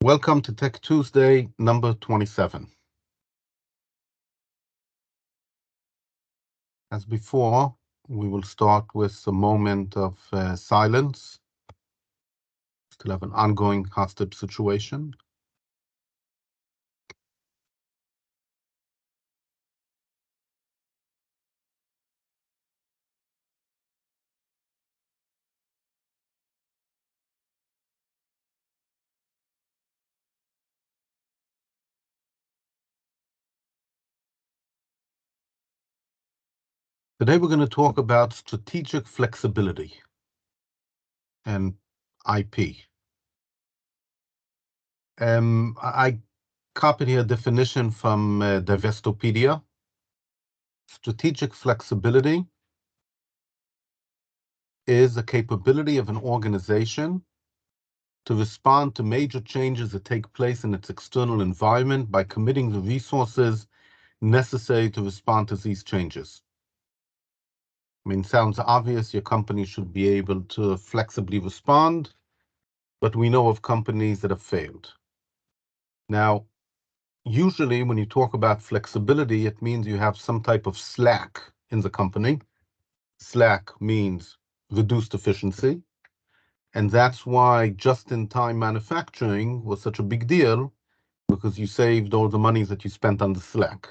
Welcome to Tech Tuesday, number 27. As before, we will start with a moment of silence. Still have an ongoing hostage situation. Today we're going to talk about strategic flexibility and IP. I copied here a definition from Divestopedia. Strategic flexibility is a capability of an organization to respond to major changes that take place in its external environment by committing the resources necessary to respond to these changes. I mean, sounds obvious, your company should be able to flexibly respond, but we know of companies that have failed. Now, usually when you talk about flexibility, it means you have some type of slack in the company. Slack means reduced efficiency. And that's why just-in-time manufacturing was such a big deal, because you saved all the money that you spent on the slack.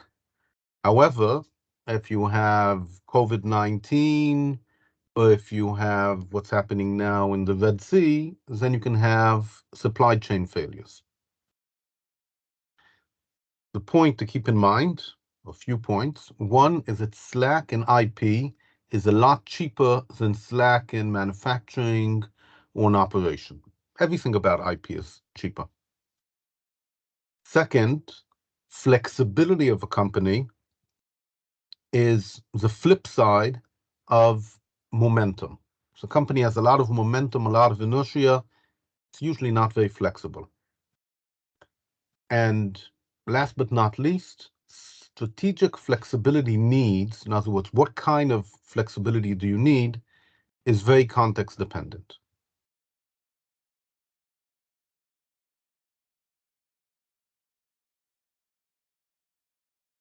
However, if you have COVID-19, or if you have what's happening now in the Red Sea, then you can have supply chain failures. The point to keep in mind, a few points. One is that slack in IP is a lot cheaper than slack in manufacturing or in operation. Everything about IP is cheaper. Second, flexibility of a company is the flip side of momentum. So a company has a lot of momentum, a lot of inertia. It's usually not very flexible. And last but not least, strategic flexibility needs, in other words, what kind of flexibility do you need, is very context dependent.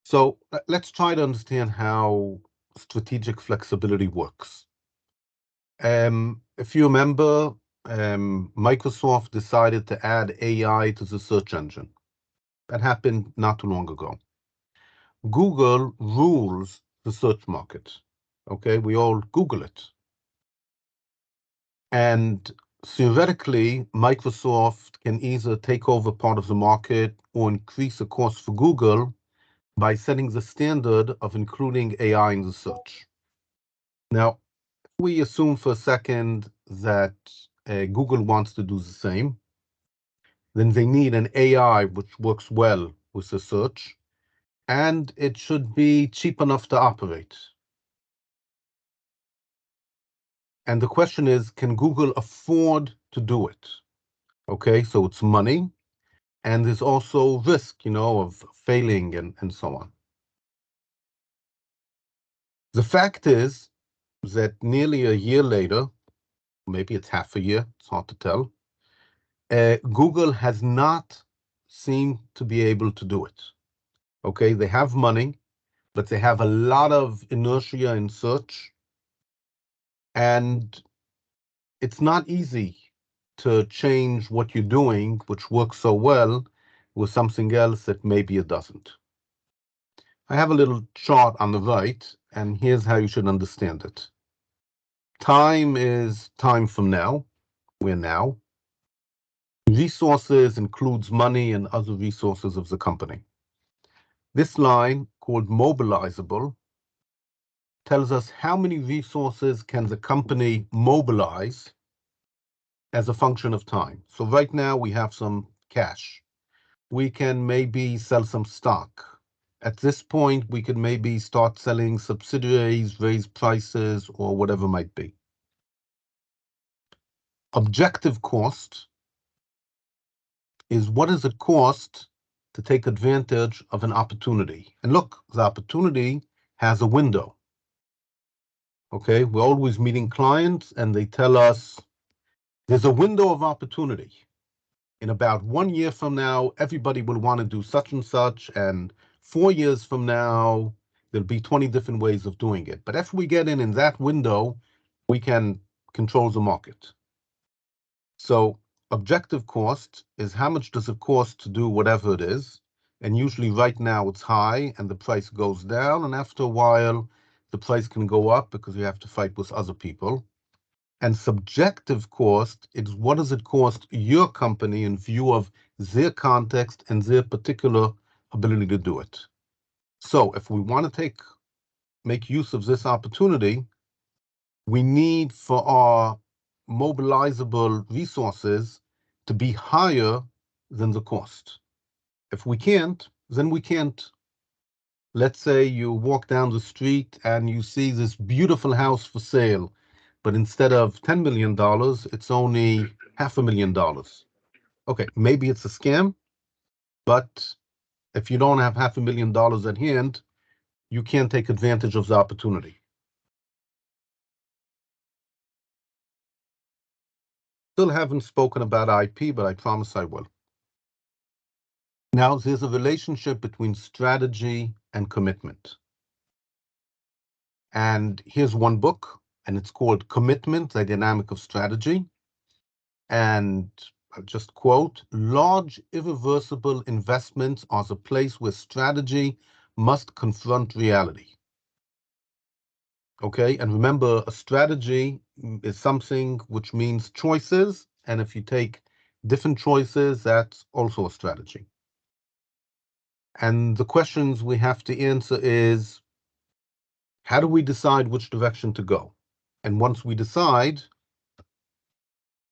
So let's try to understand how strategic flexibility works. If you remember, Microsoft decided to add AI to the search engine. That happened not too long ago. Google rules the search market. Okay, we all Google it. And theoretically, Microsoft can either take over part of the market or increase the cost for Google by setting the standard of including AI in the search. Now, we assume for a second that Google wants to do the same, then they need an AI which works well with the search, and it should be cheap enough to operate. And the question is, can Google afford to do it? Okay, so it's money, and there's also risk, of failing and so on. The fact is that nearly a year later, maybe it's half a year, it's hard to tell, Google has not seemed to be able to do it. Okay, they have money, but they have a lot of inertia in search, and it's not easy to change what you're doing, which works so well, with something else that maybe it doesn't. I have a little chart on the right, and here's how you should understand it. Time is time from now. We're now. Resources includes money and other resources of the company. This line, called mobilizable, tells us how many resources can the company mobilize as a function of time. So right now we have some cash. We can maybe sell some stock. At this point, we could maybe start selling subsidiaries, raise prices, or whatever might be. Objective cost is what is it cost to take advantage of an opportunity. And look, the opportunity has a window. Okay, we're always meeting clients and they tell us there's a window of opportunity. in about 1 year from now, everybody will want to do such and such, and 4 years from now, there'll be 20 different ways of doing it. But if we get in that window, we can control the market. So objective cost is how much does it cost to do whatever it is. And usually right now it's high and the price goes down. And after a while, the price can go up because you have to fight with other people. And subjective cost is what does it cost your company in view of their context and their particular ability to do it. So if we want to make use of this opportunity, we need for our mobilizable resources to be higher than the cost. If we can't, then we can't. Let's say you walk down the street and you see this beautiful house for sale, but instead of $10 million, it's only $500,000. Okay, maybe it's a scam, but if you don't have $500,000 at hand, you can't take advantage of the opportunity. Still haven't spoken about IP, but I promise I will. Now, there's a relationship between strategy and commitment. And here's one book, and it's called Commitment, The Dynamic of Strategy. And I'll just quote, large irreversible investments are the place where strategy must confront reality. Okay, and remember, a strategy is something which means choices, and if you take different choices, that's also a strategy. And the questions we have to answer is, how do we decide which direction to go? And once we decide,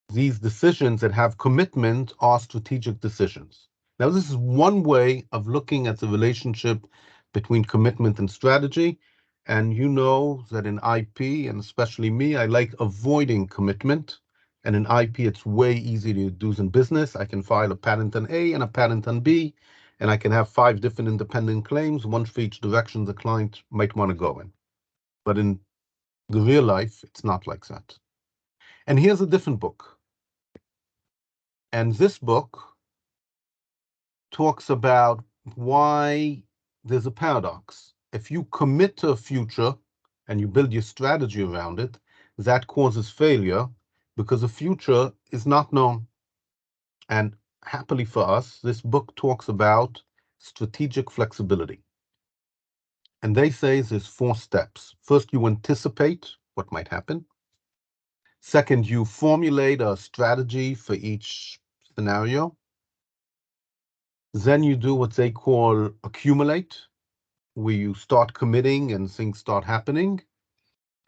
these decisions that have commitment are strategic decisions. Now, this is one way of looking at the relationship between commitment and strategy. And you know that in IP, and especially me, I like avoiding commitment. And in IP, it's way easier to do than business. I can file a patent on A and a patent on B, and I can have 5 different independent claims, one for each direction the client might want to go in. But in the real life, it's not like that. And here's a different book. And this book talks about why there's a paradox. If you commit to a future and you build your strategy around it, that causes failure because the future is not known. And happily for us, this book talks about strategic flexibility. And they say there's 4 steps. First, you anticipate what might happen. Second, you formulate a strategy for each scenario. Then you do what they call accumulate, where you start committing and things start happening.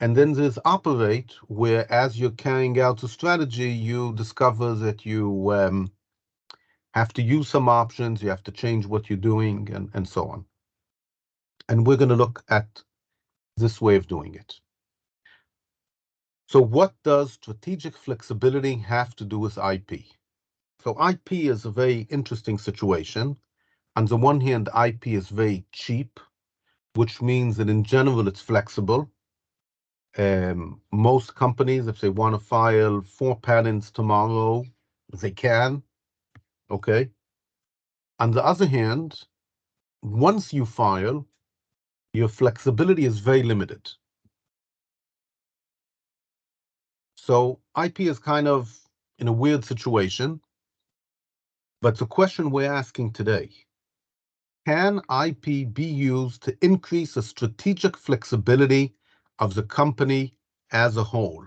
And then there's operate, where as you're carrying out the strategy, you discover that you have to use some options, you have to change what you're doing, and so on. And we're going to look at this way of doing it. So what does strategic flexibility have to do with IP? So IP is a very interesting situation. On the one hand, IP is very cheap, which means that in general it's flexible. Most companies, if they want to file 4 patents tomorrow, they can. Okay. On the other hand, once you file, your flexibility is very limited. So IP is kind of in a weird situation. But the question we're asking today, can IP be used to increase the strategic flexibility of the company as a whole?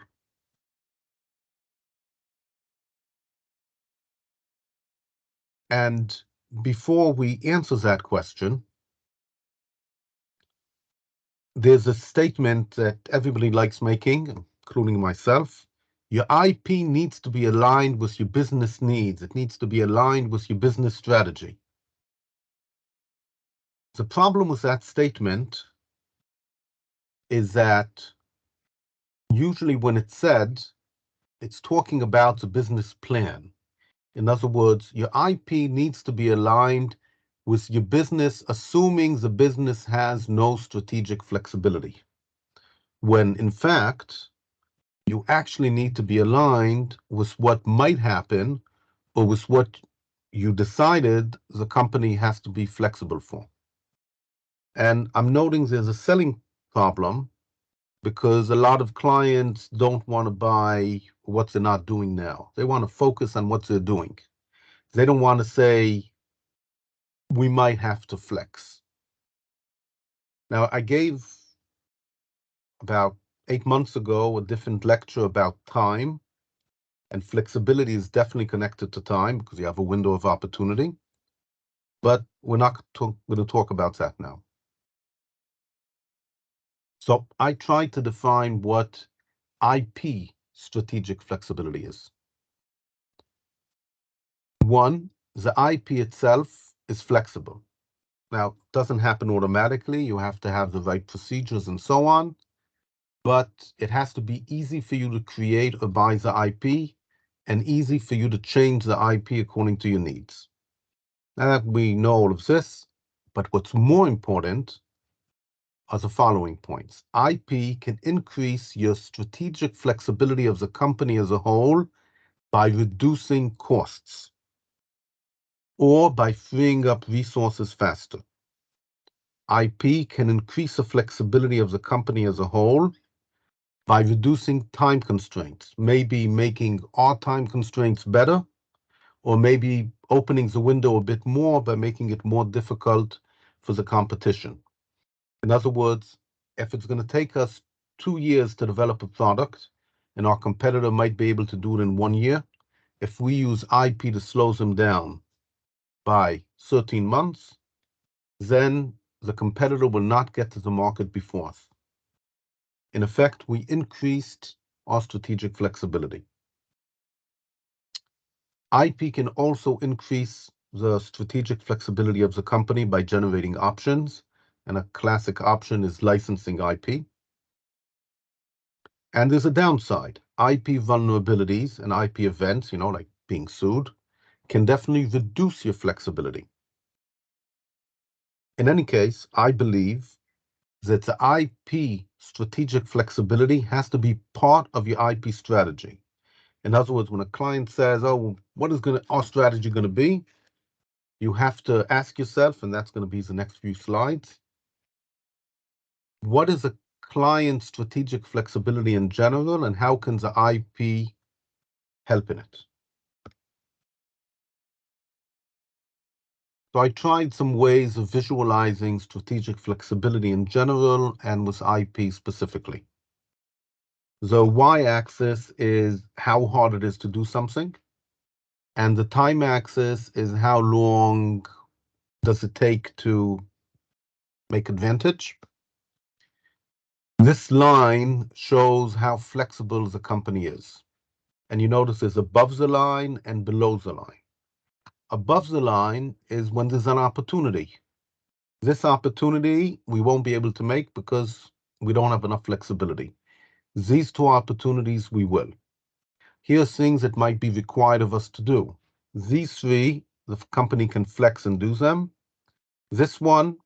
And before we answer that question, there's a statement that everybody likes making, including myself. Your IP needs to be aligned with your business needs. It needs to be aligned with your business strategy. The problem with that statement is that usually when it's said, it's talking about the business plan. In other words, your IP needs to be aligned with your business, assuming the business has no strategic flexibility. When in fact, you actually need to be aligned with what might happen or with what you decided the company has to be flexible for. And I'm noting there's a selling problem because a lot of clients don't want to buy what they're not doing now. They want to focus on what they're doing. They don't want to say, we might have to flex. Now, I gave about 8 months ago a different lecture about time, and flexibility is definitely connected to time because you have a window of opportunity. But we're not going to talk about that now. So I tried to define what IP strategic flexibility is. One, the IP itself is flexible. Now, it doesn't happen automatically. You have to have the right procedures and so on, but it has to be easy for you to create or buy the IP and easy for you to change the IP according to your needs. Now that we know all of this, but what's more important are the following points. IP can increase your strategic flexibility of the company as a whole by reducing costs or by freeing up resources faster. IP can increase the flexibility of the company as a whole by reducing time constraints, maybe making our time constraints better, or maybe opening the window a bit more by making it more difficult for the competition. In other words, if it's going to take us 2 years to develop a product and our competitor might be able to do it in 1 year, if we use IP to slow them down by 13 months, then the competitor will not get to the market before us. In effect, we increased our strategic flexibility. IP can also increase the strategic flexibility of the company by generating options, and a classic option is licensing IP. And there's a downside. IP vulnerabilities and IP events, like being sued, can definitely reduce your flexibility. In any case, I believe that the IP strategic flexibility has to be part of your IP strategy. In other words, when a client says, oh, what is our strategy going to be? You have to ask yourself, and that's going to be the next few slides, what is a client's strategic flexibility in general, and how can the IP help in it? So I tried some ways of visualizing strategic flexibility in general and with IP specifically. The y-axis is how hard it is to do something, and the time axis is how long does it take to make advantage. This line shows how flexible the company is. And you notice it's above the line and below the line. Above the line is when there's an opportunity. This opportunity we won't be able to make because we don't have enough flexibility. These two opportunities we will. Here's things that might be required of us to do. These three, the company can flex and do them. This one,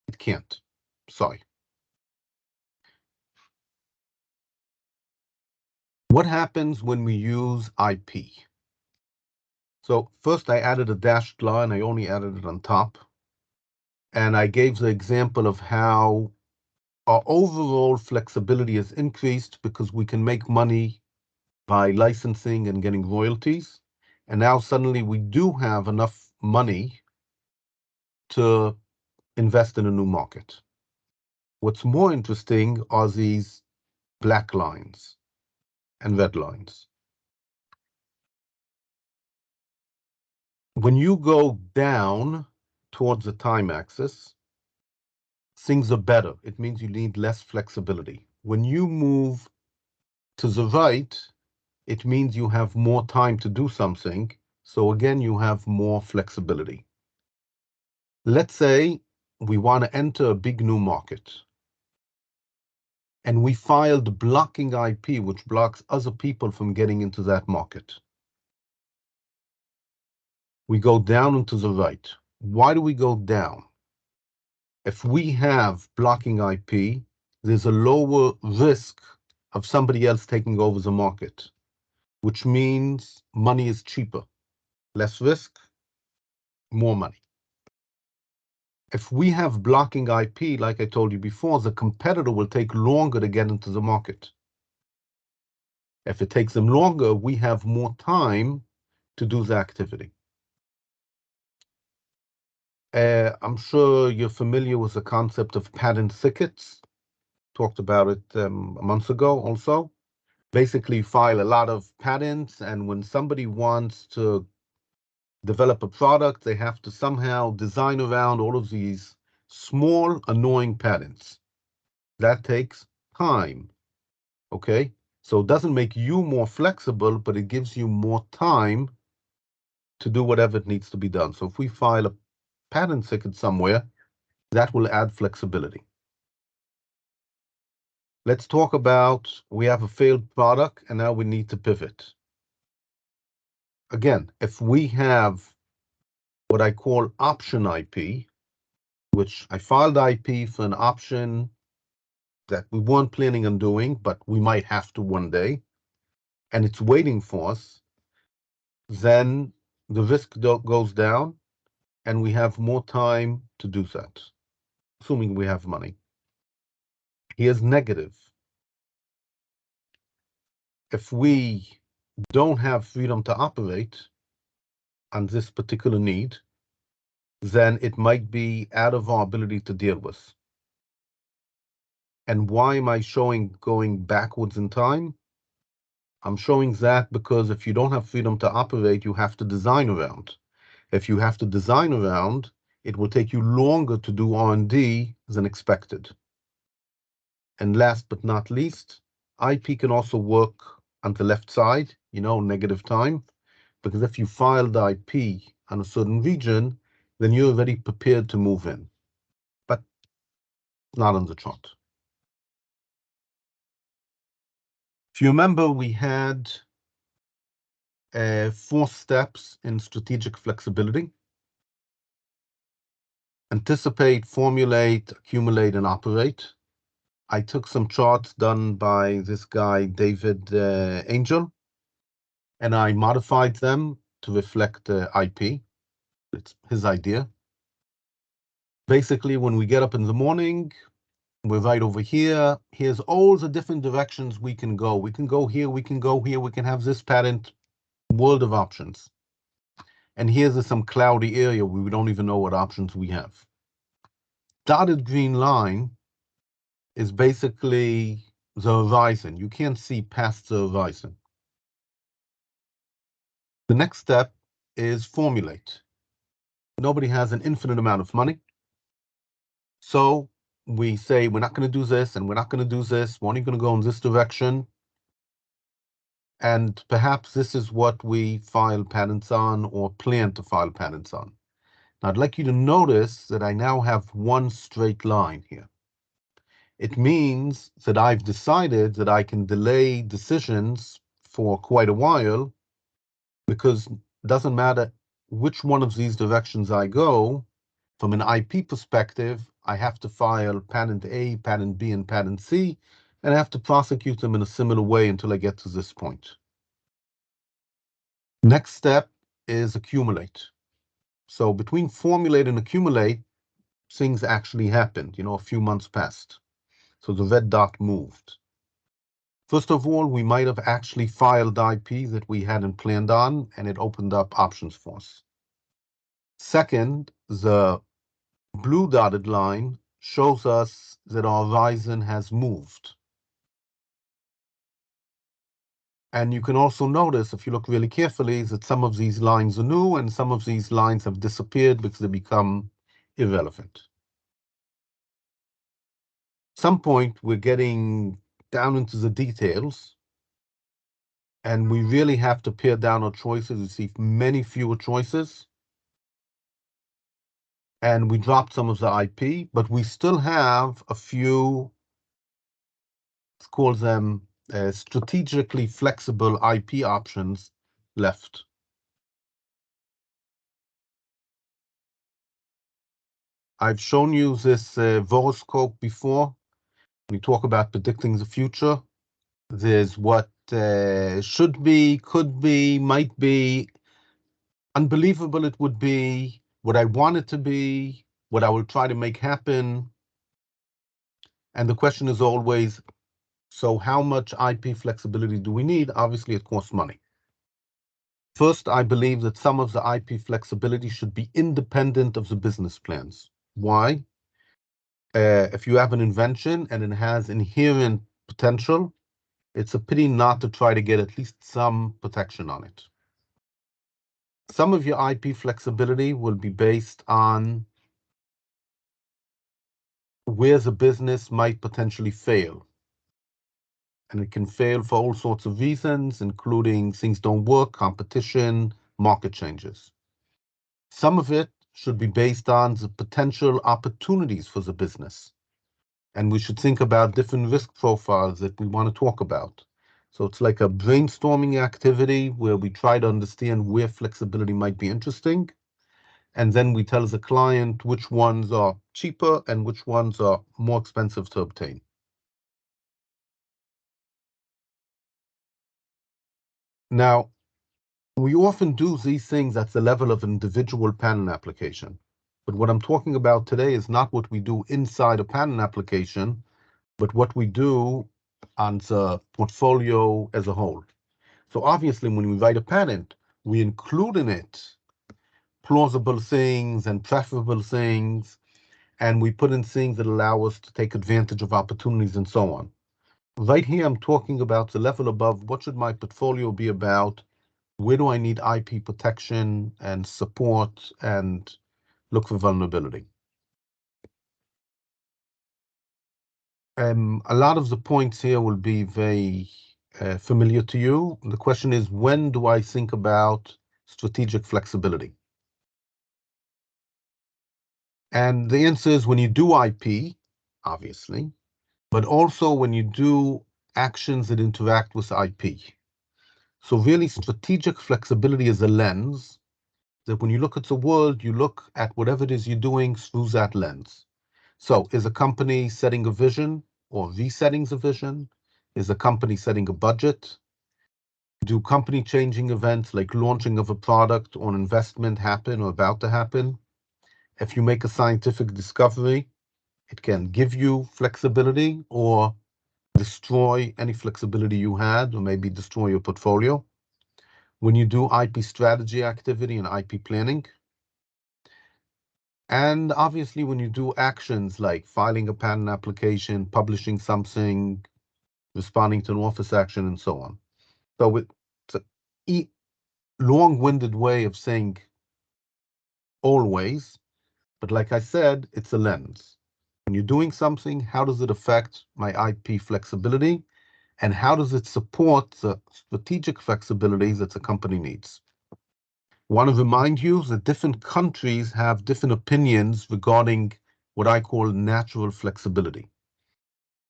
it can't. Sorry. What happens when we use IP? So first I added a dashed line. I only added it on top. And I gave the example of how our overall flexibility is increased because we can make money by licensing and getting royalties. And now suddenly we do have enough money to invest in a new market. What's more interesting are these black lines and red lines. When you go down towards the time axis, things are better. It means you need less flexibility. When you move to the right, it means you have more time to do something. So again, you have more flexibility. Let's say we want to enter a big new market. And we filed blocking IP, which blocks other people from getting into that market. We go down and to the right. Why do we go down? If we have blocking IP, there's a lower risk of somebody else taking over the market, which means money is cheaper. Less risk, more money. If we have blocking IP, like I told you before, the competitor will take longer to get into the market. If it takes them longer, we have more time to do the activity. I'm sure you're familiar with the concept of patent thickets. Talked about it a month ago also. Basically, file a lot of patents, and when somebody wants to develop a product, they have to somehow design around all of these small, annoying patents. That takes time, okay? So it doesn't make you more flexible, but it gives you more time to do whatever it needs to be done. So if we file a patent thicket somewhere, that will add flexibility. Let's talk about, we have a failed product and now we need to pivot. Again, if we have what I call option IP, which I filed IP for an option that we weren't planning on doing, but we might have to one day, and it's waiting for us, then the risk goes down and we have more time to do that, assuming we have money. Here's negative. If we don't have freedom to operate on this particular need, then it might be out of our ability to deal with. And why am I showing going backwards in time? I'm showing that because if you don't have freedom to operate, you have to design around. If you have to design around, it will take you longer to do R&D than expected. And last but not least, IP can also work on the left side, negative time, because if you filed IP on a certain region, then you're already prepared to move in, but not on the chart. If you remember, we had 4 steps in strategic flexibility: anticipate, formulate, accumulate, and operate. I took some charts done by this guy, David Angel, and I modified them to reflect IP. It's his idea. Basically, when we get up in the morning, we're right over here. Here's all the different directions we can go. We can go here, we can go here, we can have this patent, world of options. And here's some cloudy area where we don't even know what options we have. Dotted green line is basically the horizon. You can't see past the horizon. The next step is formulate. Nobody has an infinite amount of money. So we say, we're not going to do this, and we're not going to do this. We're only going to go in this direction. And perhaps this is what we file patents on or plan to file patents on. Now, I'd like you to notice that I now have one straight line here. It means that I've decided that I can delay decisions for quite a while, because it doesn't matter which one of these directions I go, from an IP perspective, I have to file patent A, patent B, and patent C, and I have to prosecute them in a similar way until I get to this point. Next step is accumulate. So between formulate and accumulate, things actually happened, a few months passed. So the red dot moved. First of all, we might have actually filed IP that we hadn't planned on, and it opened up options for us. Second, the blue dotted line shows us that our horizon has moved. And you can also notice, if you look really carefully, that some of these lines are new and some of these lines have disappeared because they become irrelevant. At some point, we're getting down into the details, and we really have to pare down our choices. We see many fewer choices. And we dropped some of the IP, but we still have a few, let's call them strategically flexible IP options left. I've shown you this horoscope before. We talk about predicting the future. There's what should be, could be, might be. unbelievable it would be, what I want it to be, what I will try to make happen. And the question is always, so how much IP flexibility do we need? Obviously, it costs money. First, I believe that some of the IP flexibility should be independent of the business plans. Why? If you have an invention and it has inherent potential, it's a pity not to try to get at least some protection on it. Some of your IP flexibility will be based on where the business might potentially fail. And it can fail for all sorts of reasons, including things don't work, competition, market changes. Some of it should be based on the potential opportunities for the business. And we should think about different risk profiles that we want to talk about. So it's like a brainstorming activity where we try to understand where flexibility might be interesting. And then we tell the client which ones are cheaper and which ones are more expensive to obtain. Now, we often do these things at the level of individual patent application. But what I'm talking about today is not what we do inside a patent application, but what we do on the portfolio as a whole. So obviously, when we write a patent, we include in it plausible things and preferable things, and we put in things that allow us to take advantage of opportunities and so on. Right here, I'm talking about the level above. What should my portfolio be about? Where do I need IP protection and support and look for vulnerability? A lot of the points here will be very familiar to you. The question is, when do I think about strategic flexibility? And the answer is when you do IP, obviously, but also when you do actions that interact with IP. So really, strategic flexibility is a lens that when you look at the world, you look at whatever it is you're doing through that lens. So is a company setting a vision or resetting the vision? Is a company setting a budget? Do company changing events like launching of a product or an investment happen or about to happen? If you make a scientific discovery, it can give you flexibility or destroy any flexibility you had, or maybe destroy your portfolio. When you do IP strategy activity and IP planning, and obviously when you do actions like filing a patent application, publishing something, responding to an office action, and so on. So it's a long-winded way of saying always, but like I said, it's a lens. When you're doing something, how does it affect my IP flexibility? And how does it support the strategic flexibility that the company needs? I want to remind you that different countries have different opinions regarding what I call natural flexibility.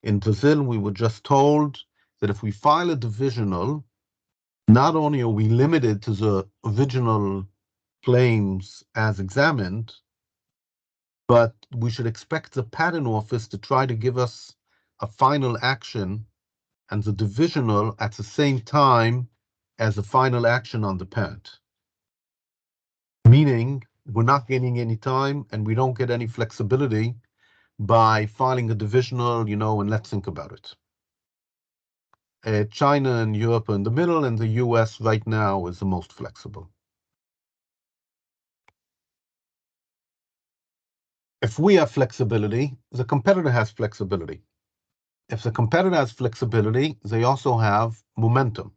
In Brazil, we were just told that if we file a divisional, not only are we limited to the original claims as examined, but we should expect the patent office to try to give us a final action and the divisional at the same time as the final action on the patent. Meaning, we're not gaining any time and we don't get any flexibility by filing a divisional, and let's think about it. China and Europe are in the middle, and the US right now is the most flexible. If we have flexibility, the competitor has flexibility. If the competitor has flexibility, they also have momentum.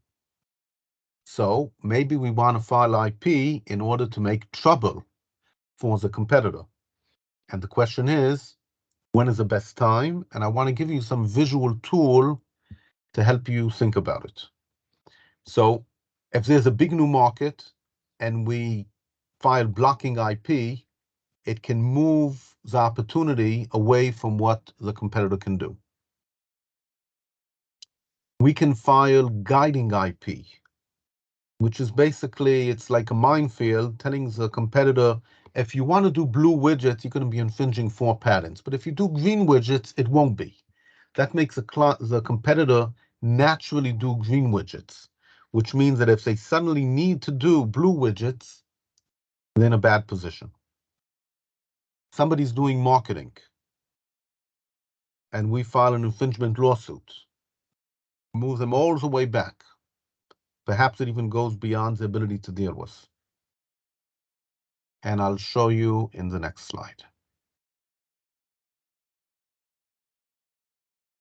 So maybe we want to file IP in order to make trouble for the competitor. And the question is, when is the best time? And I want to give you some visual tool to help you think about it. So if there's a big new market and we file blocking IP, it can move the opportunity away from what the competitor can do. We can file guiding IP, which is basically, it's like a minefield telling the competitor, if you want to do blue widgets, you're going to be infringing 4 patents. But if you do green widgets, it won't be. That makes the competitor naturally do green widgets, which means that if they suddenly need to do blue widgets, they're in a bad position. Somebody's doing marketing, and we file an infringement lawsuit. Move them all the way back. Perhaps it even goes beyond the ability to deal with. And I'll show you in the next slide.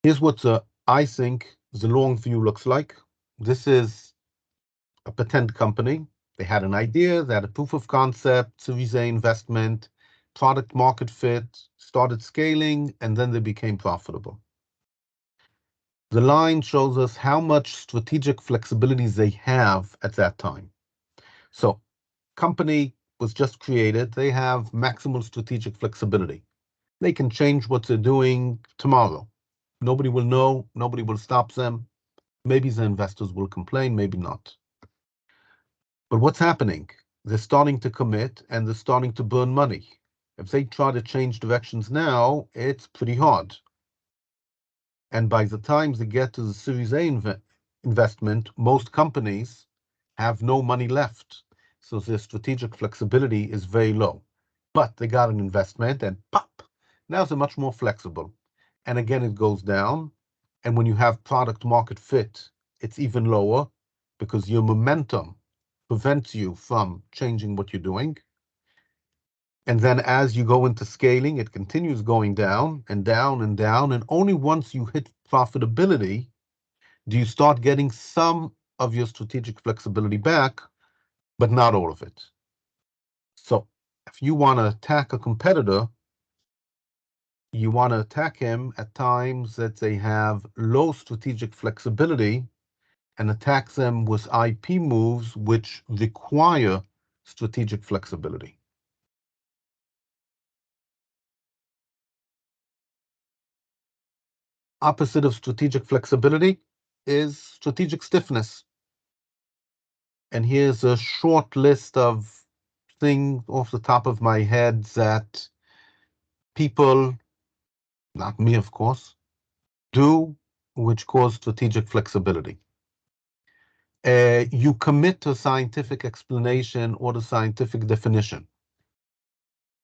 Here's what I think the long view looks like. This is a patent company. They had an idea, they had a proof of concept, Series A investment, product market fit, started scaling, and then they became profitable. The line shows us how much strategic flexibility they have at that time. So, company was just created. They have maximal strategic flexibility. They can change what they're doing tomorrow. Nobody will know. Nobody will stop them. Maybe the investors will complain, maybe not. But what's happening? They're starting to commit and they're starting to burn money. If they try to change directions now, it's pretty hard. And by the time they get to the Series A investment, most companies have no money left. So their strategic flexibility is very low. But they got an investment and pop, now they're much more flexible. And again, it goes down. And when you have product market fit, it's even lower because your momentum prevents you from changing what you're doing. And then as you go into scaling, it continues going down and down and down. And only once you hit profitability do you start getting some of your strategic flexibility back, but not all of it. So if you want to attack a competitor, you want to attack him at times that they have low strategic flexibility and attack them with IP moves which require strategic flexibility. Opposite of strategic flexibility is strategic stiffness. And here's a short list of things off the top of my head that people, not me of course, do which cause strategic flexibility. You commit to scientific explanation or the scientific definition.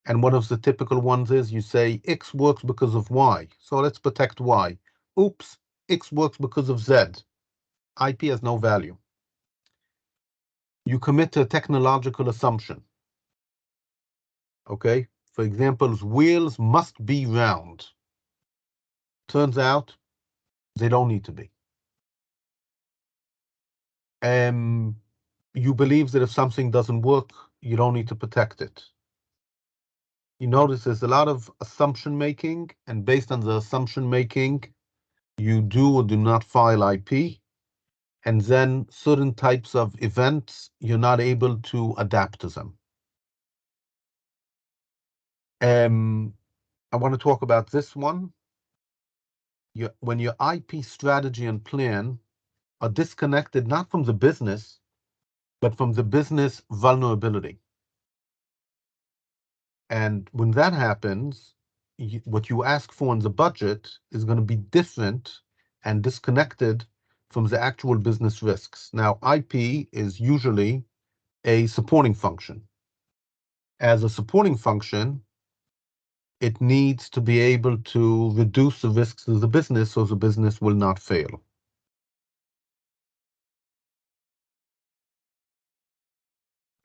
And one of the typical ones is you say X works because of Y. So let's protect Y. Oops, X works because of Z. IP has no value. You commit to a technological assumption. Okay, for example, wheels must be round. Turns out they don't need to be. You believe that if something doesn't work, you don't need to protect it. You notice there's a lot of assumption making, and based on the assumption making, you do or do not file IP, and then certain types of events, you're not able to adapt to them. I want to talk about this one. When your IP strategy and plan are disconnected not from the business, but from the business vulnerability. And when that happens, what you ask for in the budget is going to be different and disconnected from the actual business risks. Now, IP is usually a supporting function. As a supporting function, it needs to be able to reduce the risks to the business so the business will not fail.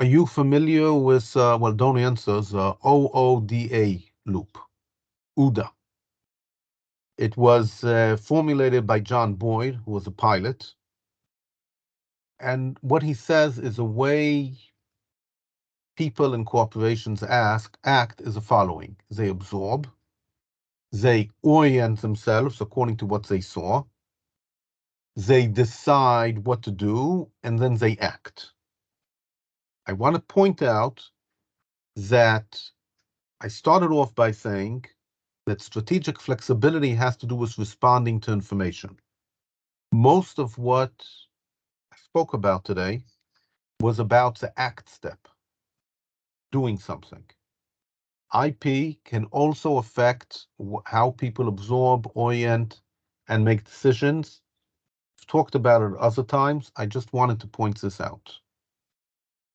Are you familiar with, well, don't answer, the OODA loop, OODA? It was formulated by John Boyd, who was a pilot. And what he says is a way people and corporations act is the following. They absorb, they orient themselves according to what they saw, they decide what to do, and then they act. I want to point out that I started off by saying that strategic flexibility has to do with responding to information. Most of what I spoke about today was about the act step, doing something. IP can also affect how people absorb, orient, and make decisions. I've talked about it other times. I just wanted to point this out.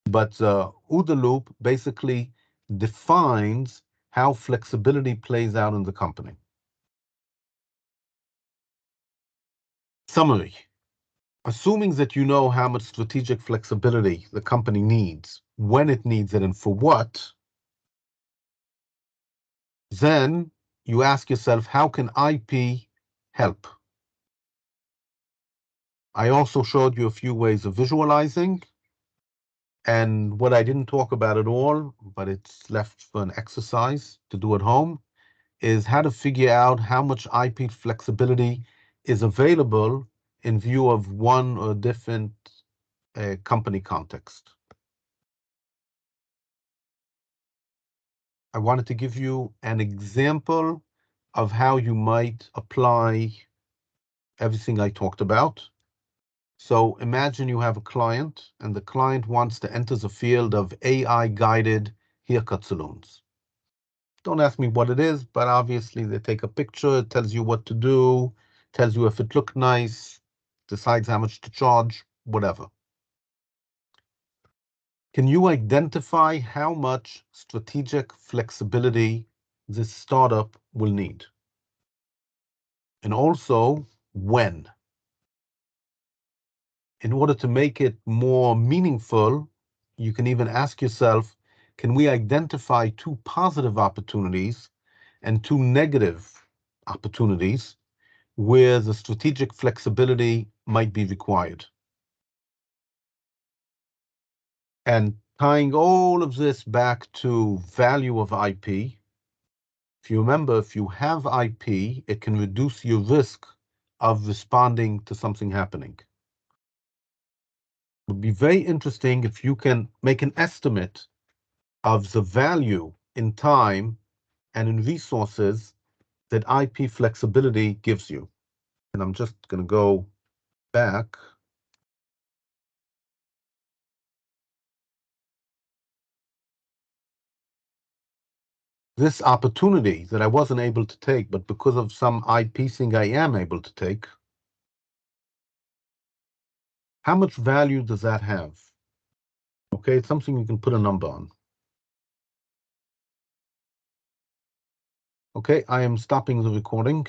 But the OODA loop basically defines how flexibility plays out in the company. Summary. Assuming that you know how much strategic flexibility the company needs, when it needs it, and for what, then you ask yourself, how can IP help? I also showed you a few ways of visualizing, and what I didn't talk about at all, but it's left for an exercise to do at home, is how to figure out how much IP flexibility is available in view of one or different company context. I wanted to give you an example of how you might apply everything I talked about. So imagine you have a client, and the client wants to enter the field of AI-guided haircut salons. Don't ask me what it is, but obviously they take a picture, it tells you what to do, tells you if it looked nice, decides how much to charge, whatever. Can you identify how much strategic flexibility this startup will need? And also, when? In order to make it more meaningful, you can even ask yourself, can we identify 2 positive opportunities and 2 negative opportunities where the strategic flexibility might be required? And tying all of this back to value of IP, if you remember, if you have IP, it can reduce your risk of responding to something happening. It would be very interesting if you can make an estimate of the value in time and in resources that IP flexibility gives you. And I'm just going to go back. This opportunity that I wasn't able to take, but because of some IP thing I am able to take, how much value does that have? Okay, it's something you can put a number on. Okay, I am stopping the recording.